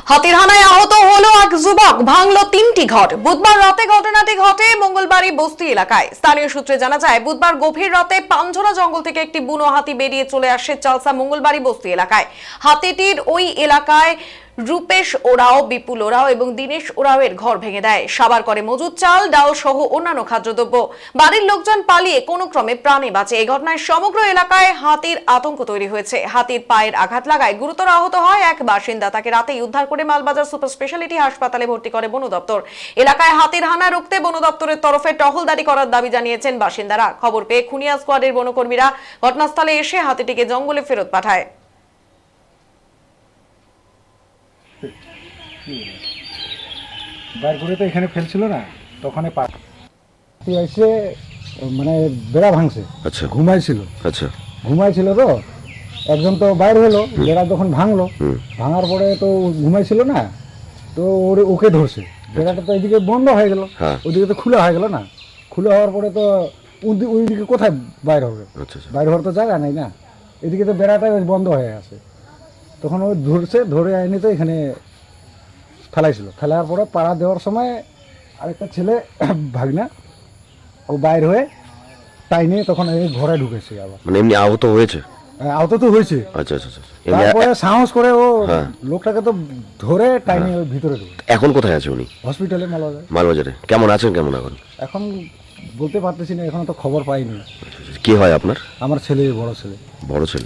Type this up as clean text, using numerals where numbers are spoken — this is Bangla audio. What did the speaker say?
হাতির হানায় আহত হলো এক যুবক, ভাঙলো 3টি ঘর। বুধবার রাতে ঘটনাটি ঘটে মঙ্গলবাড়ি বস্তি এলাকায়। স্থানীয় সূত্রে জানা যায়, বুধবার গভীর রাতে পাঞ্ঝরা জঙ্গল থেকে একটি বুনো হাতি বেরিয়ে চলে আসে চালসা মঙ্গলবাড়ি বস্তি এলাকায়। হাতিটির ওই এলাকায় রূপেশ ওরাও, বিপুল ওরাও এবং দীনেশ ওরাওয়ের ঘর ভেঙে দেয়। সাবার করে মজুদ চাল, ডাল সহ অন্যান্য খাদ্যদ্রব্য। বাড়ির লোকজন পালিয়ে কোনো ক্রমে প্রাণে বাঁচে। এই ঘটনায় সমগ্র এলাকায় হাতির আতঙ্ক তৈরি হয়েছে। হাতির পায়ের আঘাত লাগায় গুরুতর আহত হয় এক বাসিন্দা। তাকে রাতেই উদ্ধার করে মালবাজার সুপার স্পেশালিটি হাসপাতালে ভর্তি করে বন দপ্তর। এলাকায় হাতির হানা রুখতে বন দপ্তরের তরফে টহলদারি করার দাবি জানিয়েছেন বাসিন্দারা। খবর পেয়ে খুনিয়া স্কোয়াডের বনকর্মীরা ঘটনাস্থলে এসে হাতিটিকে জঙ্গলে ফেরত পাঠায়। বাইর করে তো এখানে ফেলছিল না, তখন এসে মানে বেড়া ভাঙছে। আচ্ছা, ঘুমাইছিল। আচ্ছা, ঘুমাইছিল তো একজন তো বাইর হলো, বেড়া যখন ভাঙলো, ভাঙার পরে তো ঘুমাইছিল না, তো ওকে ধরছে। বেড়াটা তো এদিকে বন্ধ হয়ে গেল, ওইদিকে তো খোলা হয়ে গেল না। খোলা হওয়ার পরে তো ওইদিকে কোথায় বাইর হবে? বাইর হওয়ার তো জায়গা নেই না, এদিকে তো বেড়াটা বন্ধ হয়ে আছে। তখন ও ধরছে, ধরে আইনি তো এখানে ফেলাইছিল। ফেলার পরে পাড়া দেওয়ার সময় আরেকটা ছেলে ভাগনা ও বাইর হয়ে টাইনে তখন এই ঘরে ঢুকেছে। আবার মানে এমনি আহত হয়েছে? আহত তো হয়েছে। আচ্ছা আচ্ছা আচ্ছা। তারপরে সাহস করে ও লোকটাকে তো ধরে টাইনে ওর ভিতরে ঢুকে। এখন কোথায় আছে উনি? হসপিটালে, মালবাজারে। মালবাজারে। কেমন আছেন, কেমন এখন? এখন বলতে পারতেছি না, এখন তো খবর পাইনি। কি হয় আপনার? আমার ছেলে, বড় ছেলে। বড় ছেলে।